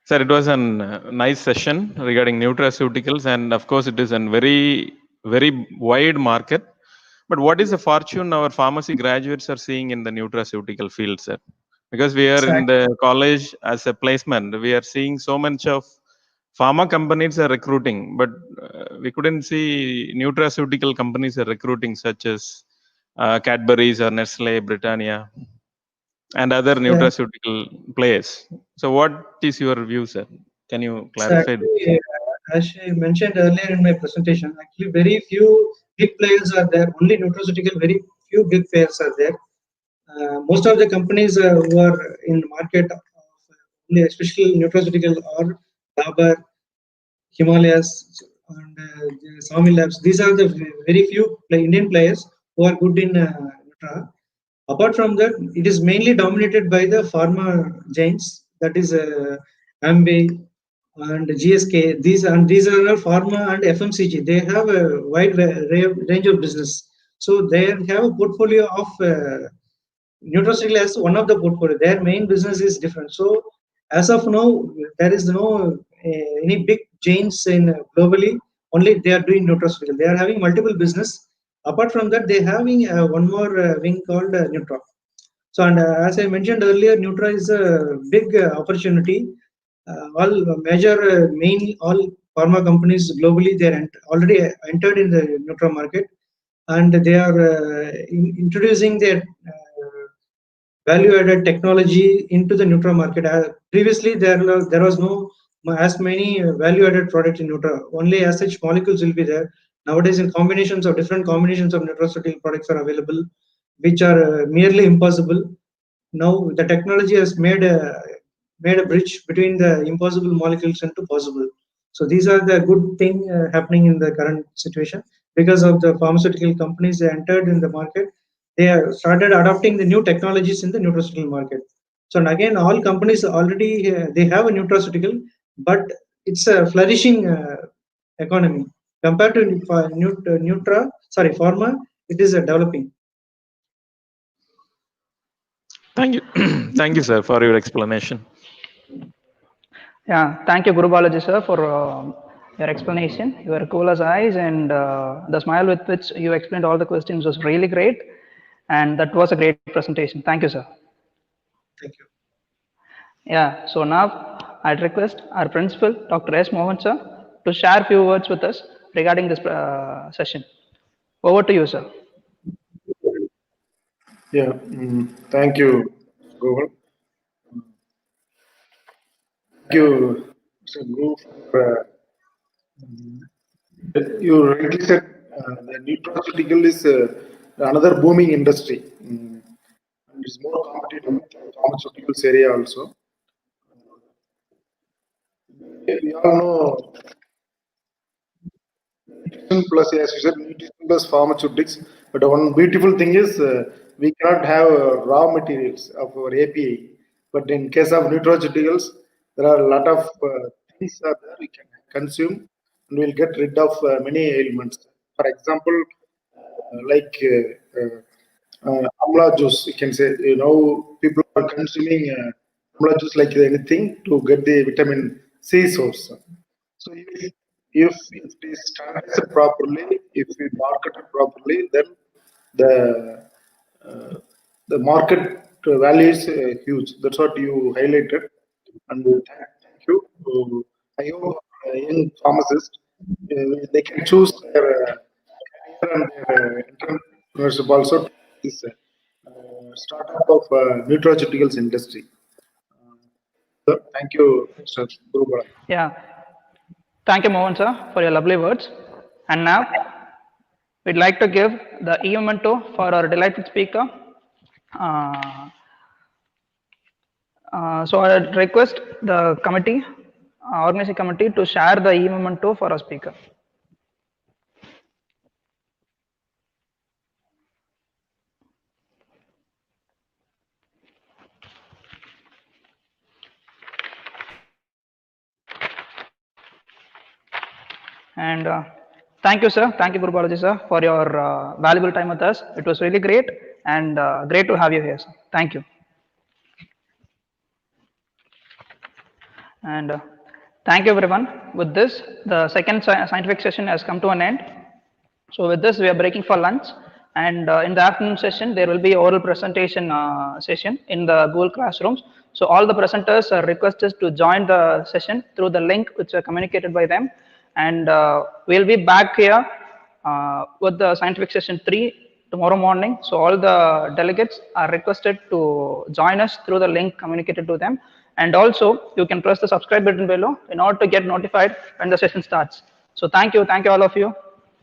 [SPEAKER 3] Sir, it was a nice session regarding nutraceuticals, and of course, it is a very wide market. But what is the fortune our pharmacy graduates are seeing in the nutraceutical field, sir? Because we are in the college as a placement, we are seeing so much of pharma companies are recruiting, but we couldn't see nutraceutical companies are recruiting, such as Cadbury's or Nestle, Britannia, and other nutraceutical players. So what is your view, sir? Can you clarify this?
[SPEAKER 4] As I mentioned earlier in my presentation, actually very few big players are there. Only nutraceutical, very few big players are there. Most of the companies who are in the market, only especially nutraceutical, or Dabur, Himalayas, and Swami Labs. These are the very few Indian players who are good in Nutra. Apart from that, it is mainly dominated by the pharma giants, that is Amway and GSK. These are all pharma and FMCG. They have a wide range of business. So they have a portfolio of nutraceutical as one of the portfolio. Their main business is different. So as of now, there is no any big chains in globally. Only they are doing nutraceutical. They are having multiple business. Apart from that, they are having one more wing called Nutra. So, and as I mentioned earlier, Nutra is a big opportunity. All major all pharma companies globally, they are already entered in the Nutra market, and they are introducing their value-added technology into the Nutra market. Previously, there was no as many value-added products in Nutra. Only as such molecules will be there. Nowadays, in combinations of different combinations of nutraceutical products are available, which are merely impossible. Now the technology has made a bridge between the impossible molecules into possible. So these are the good thing happening in the current situation. Because of the pharmaceutical companies they entered in the market, they have started adopting the new technologies in the nutraceutical market. So, and again, all companies already they have a nutraceutical, but it's a flourishing economy compared to pharma. It is a developing.
[SPEAKER 3] Thank you. Thank you, sir, for your explanation.
[SPEAKER 2] Yeah, thank you, Guru Balaji, sir, for your explanation. You were cool as ice, and the smile with which you explained all the questions was really great. And that was a great presentation. Thank you, sir.
[SPEAKER 4] Thank you.
[SPEAKER 2] Yeah, so now I'd request our principal, Dr. S. Mohan, sir, to share a few words with us regarding this session. Over to you, sir.
[SPEAKER 5] Yeah, thank you, Google. Thank you, Mr. Guru, for you rightly said the nutraceutical is another booming industry. It's more competitive in the pharmaceuticals area also. We all know nutrition plus, as you said, nutrition plus pharmaceutics. But one beautiful thing is we cannot have raw materials of our API. But in case of nutraceuticals, there are a lot of things that we can consume, and we'll get rid of many ailments. For example, like amla juice, you can say, people are consuming amla juice like anything to get the vitamin C source. So if it is standardized properly, if we market it properly, then the market value is huge. That's what you highlighted, and thank you. I hope young pharmacists they can choose their career and their entrepreneurship also to this startup of nutraceuticals industry. So thank Thank you, Mr. Guru Balaji.
[SPEAKER 2] Yeah. Thank you, Mohan sir, for your lovely words. And now, we'd like to give the e-memento for our delighted speaker. So I request the committee, organizing committee, to share the e-memento for our speaker. And thank you, sir. Thank you, Guru Balaji, sir, for your valuable time with us. It was really great, and great to have you here, sir. Thank you. And thank you, everyone. With this, the second scientific session has come to an end. So with this, we are breaking for lunch. And in the afternoon session, there will be oral presentation session in the Google Classrooms. So all the presenters are requested to join the session through the link which are communicated by them. And we'll be back here with the scientific session 3 tomorrow morning. So all the delegates are requested to join us through the link communicated to them. And also, you can press the subscribe button below in order to get notified when the session starts. So thank you all of you.